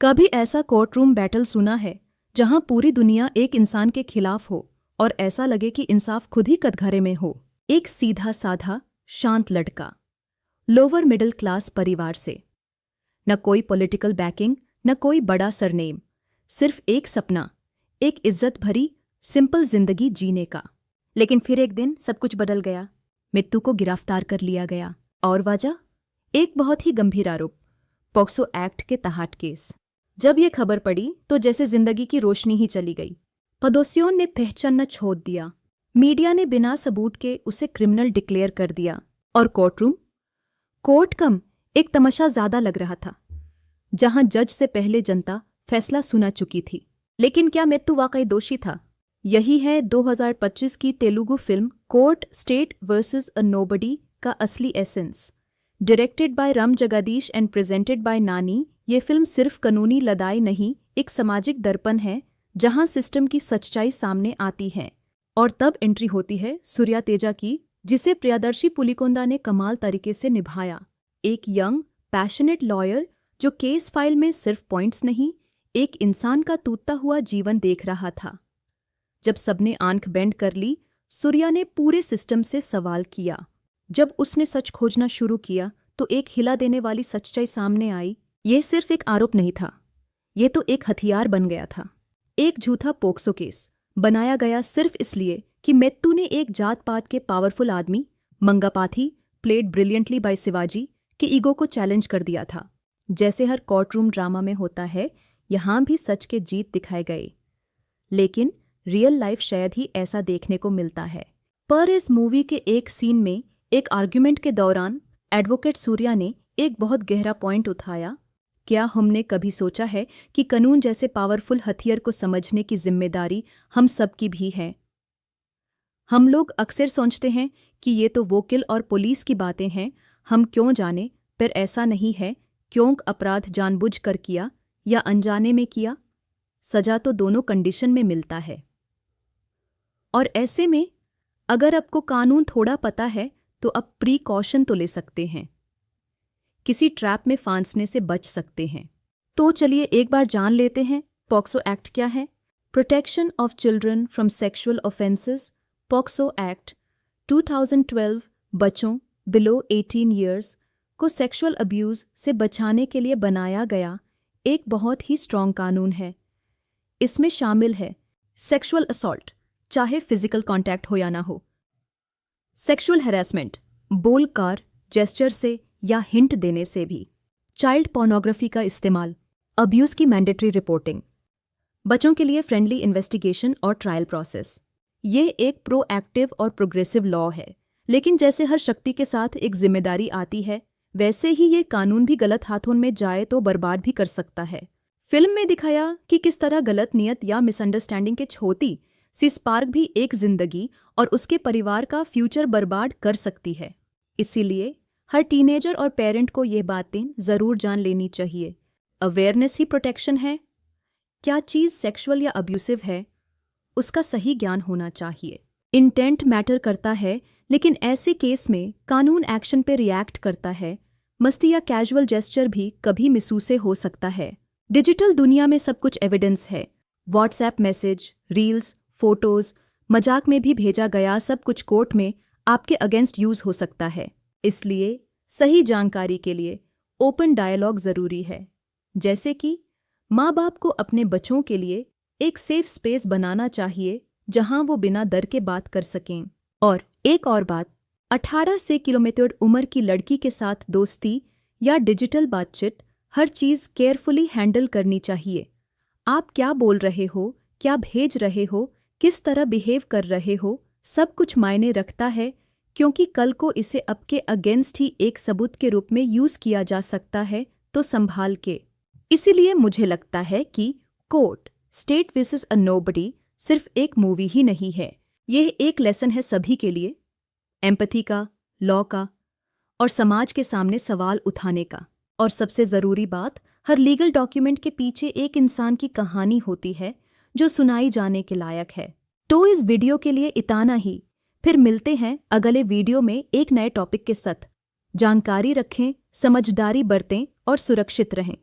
कभी ऐसा courtroom battle सुना है जहां पूरी दुनिया एक इंसान के खिलाफ हो और ऐसा लगे कि इंसाफ खुद ही कटघरे में हो। एक सीधा साधा शांत लड़का, लोअर मिडिल क्लास परिवार से, न कोई पॉलिटिकल बैकिंग, न कोई बड़ा सरनेम, सिर्फ एक सपना, एक इज्जत भरी सिंपल जिंदगी जीने का। लेकिन फिर एक दिन सब कुछ बदल गया। मित्तू को गिरफ्तार कर लिया गया और वजह एक बहुत ही गंभीर आरोप, पॉक्सो एक्ट के तहत केस। जब यह खबर पड़ी तो जैसे जिंदगी की रोशनी ही चली गई। पड़ोसियों ने पहचानना छोड़ दिया, मीडिया ने बिना सबूत के उसे क्रिमिनल डिक्लेयर कर दिया और कोर्ट कम एक तमाशा ज्यादा लग रहा था, जहां जज से पहले जनता फैसला सुना चुकी थी। लेकिन क्या मित्तू वाकई दोषी था? यही है 2025 की Telugu film court state versus अ नोबडी का असली essence. Directed by Ram Jagdish and presented by नानी, ये फिल्म सिर्फ कानूनी लड़ाई नहीं, एक सामाजिक दर्पण है जहां सिस्टम की सच्चाई सामने आती है। और तब एंट्री होती है सूर्या तेजा की, जिसे प्रियदर्शी पुलिकोंदा ने कमाल तरीके से निभाया। एक यंग पैशनेट लॉयर जो केस फाइल में सिर्फ पॉइंट्स नहीं, एक इंसान का टूटता हुआ जीवन देख रहा था। जब सबने आंख बेंड कर ली, सूर्या ने पूरे सिस्टम से सवाल किया। जब उसने सच खोजना शुरू किया तो एक हिला देने वाली सच्चाई सामने आई। यह सिर्फ एक आरोप नहीं था, यह तो एक हथियार बन गया था। एक झूठा पोक्सो केस बनाया गया सिर्फ इसलिए कि मित्तू ने एक जात पात के पावरफुल आदमी, मंगापाथी प्लेड ब्रिलियंटली बाय शिवाजी, के ईगो को चैलेंज कर दिया था। जैसे हर कोर्टरूम ड्रामा में होता है, यहां भी सच के जीत दिखाए गए, लेकिन रियल लाइफ शायद ही ऐसा देखने को मिलता है। पर इस मूवी के एक सीन में एक आर्ग्यूमेंट के दौरान एडवोकेट सूर्या ने एक बहुत गहरा पॉइंट उठाया। क्या हमने कभी सोचा है कि कानून जैसे पावरफुल हथियार को समझने की जिम्मेदारी हम सब की भी है? हम लोग अक्सर सोचते हैं कि ये तो वकील और पुलिस की बातें हैं, हम क्यों जाने, पर ऐसा नहीं है। क्यों अपराध जानबूझकर किया या अनजाने में किया, सजा तो दोनों कंडीशन में मिलता है। और ऐसे में अगर आपको कानून थोड़ा पता है तो आप प्रीकॉशन तो ले सकते हैं, किसी ट्रैप में फांसने से बच सकते हैं। तो चलिए एक बार जान लेते हैं पॉक्सो एक्ट क्या है। Protection of children from sexual offences, POCSO act 2012 बच्चों बिलो 18 ईयर्स को सेक्सुअल अब्यूज से बचाने के लिए बनाया गया एक बहुत ही स्ट्रॉन्ग कानून है। इसमें शामिल है सेक्सुअल असॉल्ट, चाहे फिजिकल कांटेक्ट हो या ना हो, सेक्सुअल हैरेसमेंट, बोलकर, जेस्चर से या हिंट देने से भी, चाइल्ड पोर्नोग्राफी का इस्तेमाल, अब्यूज की मैंडेटरी रिपोर्टिंग, बच्चों के लिए फ्रेंडली इन्वेस्टिगेशन और ट्रायल प्रोसेस। ये एक प्रोएक्टिव और प्रोग्रेसिव लॉ है, लेकिन जैसे हर शक्ति के साथ एक जिम्मेदारी आती है, वैसे ही ये कानून भी गलत हाथों में जाए तो बर्बाद भी कर सकता है। फिल्म में दिखाया कि किस तरह गलत नियत या मिसअंडरस्टैंडिंग के छोटी सी स्पार्क भी एक जिंदगी और उसके परिवार का फ्यूचर बर्बाद कर सकती है। इसीलिए हर टीनेजर और पेरेंट को ये बातें जरूर जान लेनी चाहिए। अवेयरनेस ही प्रोटेक्शन है। क्या चीज़ सेक्सुअल या अब्यूसिव है, उसका सही ज्ञान होना चाहिए। इंटेंट मैटर करता है, लेकिन ऐसे केस में कानून एक्शन पे रिएक्ट करता है। मस्ती या कैजुअल जेस्चर भी कभी मिसूसे हो सकता है। डिजिटल दुनिया में सब कुछ एविडेंस है। व्हाट्सएप मैसेज, रील्स, फोटोज, मजाक में भी भेजा गया सब कुछ कोर्ट में आपके अगेंस्ट यूज हो सकता है। इसलिए सही जानकारी के लिए ओपन डायलॉग जरूरी है। जैसे कि माँ बाप को अपने बच्चों के लिए एक सेफ स्पेस बनाना चाहिए जहां वो बिना डर के बात कर सकें। और एक और बात, 18 से किलोमीटर उम्र की लड़की के साथ दोस्ती या डिजिटल बातचीत, हर चीज़ केयरफुली हैंडल करनी चाहिए। आप क्या बोल रहे हो, क्या भेज रहे हो, किस तरह बिहेव कर रहे हो, सब कुछ मायने रखता है, क्योंकि कल को इसे आपके अगेंस्ट ही एक सबूत के रूप में यूज़ किया जा सकता है, तो संभाल के। इसीलिए मुझे लगता है कि कोर्ट स्टेट वर्सेस अ नोबडी सिर्फ एक मूवी ही नहीं है, यह एक लेसन है सभी के लिए, एम्पैथी का, लॉ का और समाज के सामने सवाल उठाने का। और सबसे ज़रूरी बात, हर लीगल डॉक्यूमेंट के पीछे एक इंसान की कहानी होती है जो सुनाई जाने के लायक है। तो इस वीडियो के लिए इतना ही, फिर मिलते हैं अगले वीडियो में एक नए टॉपिक के साथ। जानकारी रखें, समझदारी बरतें और सुरक्षित रहें।